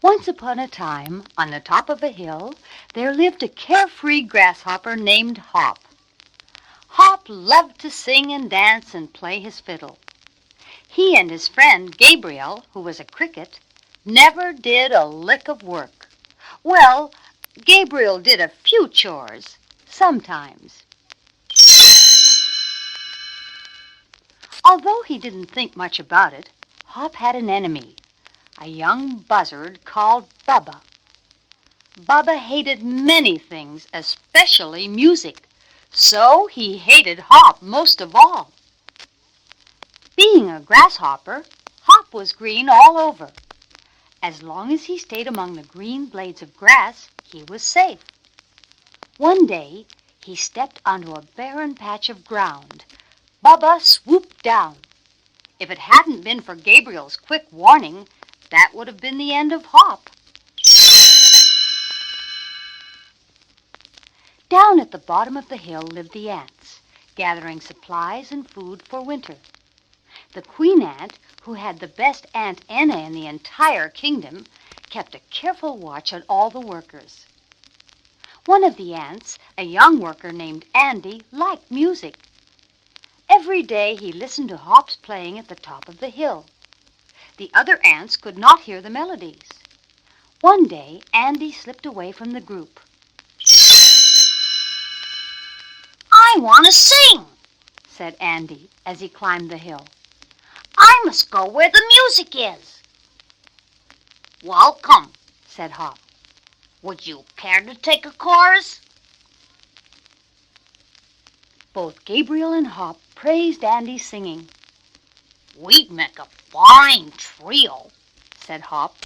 Once upon a time, on the top of a hill, there lived a carefree grasshopper named Hop. Hop loved to sing and dance and play his fiddle. He and his friend Gabriel, who was a cricket, never did a lick of work. Well, Gabriel did a few chores, sometimes. Although he didn't think much about it, Hop had an enemy, a young buzzard called Bubba. Bubba hated many things, especially music, so he hated Hop most of all. Being a grasshopper, Hop was green all over. As long as he stayed among the green blades of grass, he was safe. One day, he stepped onto a barren patch of ground. Bubba swooped down. If it hadn't been for Gabriel's quick warning, that would have been the end of Hop. Down at the bottom of the hill lived the ants, gathering supplies and food for winter. The queen ant, who had the best Aunt Anna in the entire kingdom, kept a careful watch on all the workers. One of the ants, a young worker named Andy, liked music. Every day he listened to Hop's playing at the top of the hill. The other ants could not hear the melodies. One day, Andy slipped away from the group. "I want to sing," said Andy as he climbed the hill. "I must go where the music is." "Welcome," said Hop. "Would you care to take a chorus?" Both Gabriel and Hop praised Andy's singing. "We'd make a fine trio," said Hop.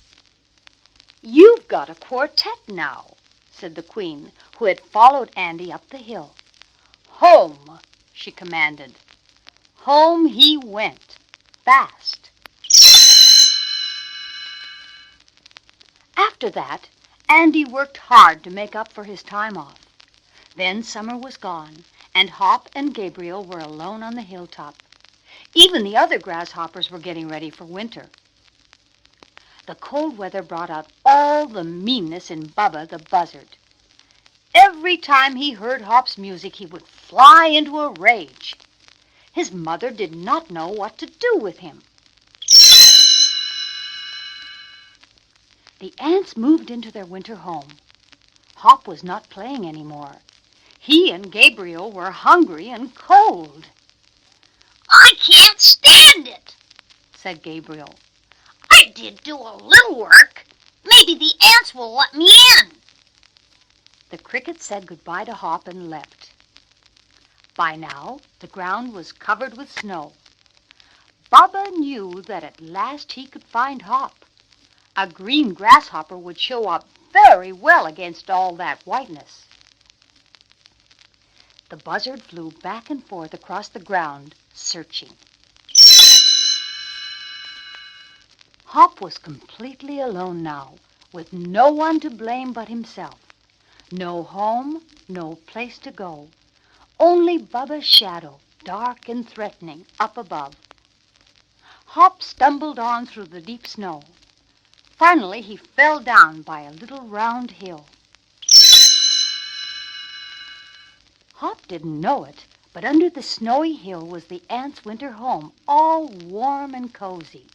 "You've got a quartet now," said the queen, who had followed Andy up the hill. "Home," she commanded. Home he went, fast. After that, Andy worked hard to make up for his time off. Then summer was gone, and Hop and Gabriel were alone on the hilltop. Even the other grasshoppers were getting ready for winter. The cold weather brought out all the meanness in Bubba the buzzard. Every time he heard Hop's music, he would fly into a rage. His mother did not know what to do with him. The ants moved into their winter home. Hop was not playing any more. He and Gabriel were hungry and cold. "I can't stand it," said Gabriel. "I did do a little work. Maybe the ants will let me in." The crickets said goodbye to Hop and left. By now, the ground was covered with snow. Bubba knew that at last he could find Hop. A green grasshopper would show up very well against all that whiteness. The buzzard flew back and forth across the ground, searching. Hop was completely alone now, with no one to blame but himself. No home, no place to go. Only Bubba's shadow, dark and threatening, up above. Hop stumbled on through the deep snow. Finally, he fell down by a little round hill. Hop didn't know it, but under the snowy hill was the ants' winter home, all warm and cozy.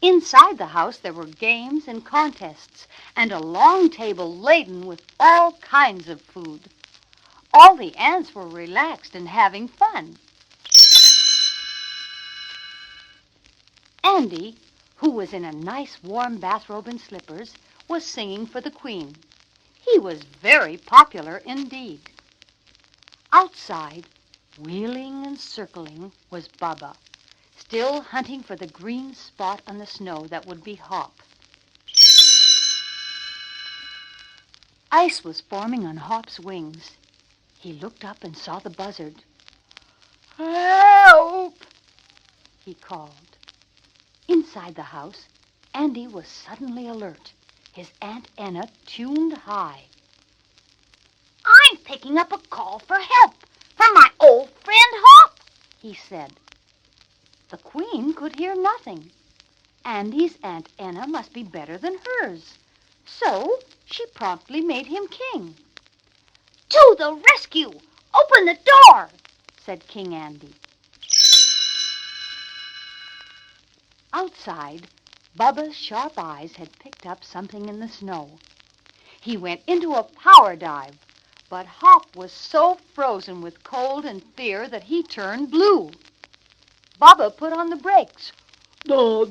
Inside the house there were games and contests, and a long table laden with all kinds of food. All the ants were relaxed and having fun. Andy, who was in a nice warm bathrobe and slippers, was singing for the queen. He was very popular indeed. Outside, wheeling and circling, was Bubba, still hunting for the green spot on the snow that would be Hop. Ice was forming on Hop's wings. He looked up and saw the buzzard. "Help!" he called. Inside the house, Andy was suddenly alert, his Aunt Anna tuned high. "I'm picking up a call for help from my old friend Hop," he said. The queen could hear nothing. Andy's Aunt Enna must be better than hers. So she promptly made him king. "To the rescue! Open the door!" said King Andy. Outside, Bubba's sharp eyes had picked up something in the snow. He went into a power dive, but Hop was so frozen with cold and fear that he turned blue. Bubba put on the brakes. No,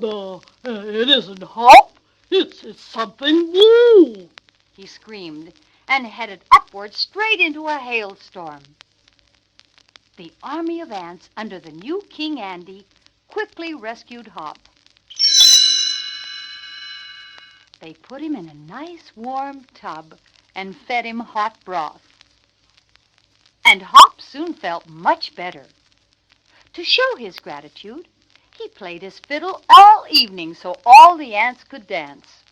it isn't Hop. It's something blue," he screamed, and headed upward straight into a hailstorm. The army of ants under the new King Andy quickly rescued Hop. They put him in a nice warm tub and fed him hot broth. And Hop soon felt much better. To show his gratitude, he played his fiddle all evening so all the ants could dance.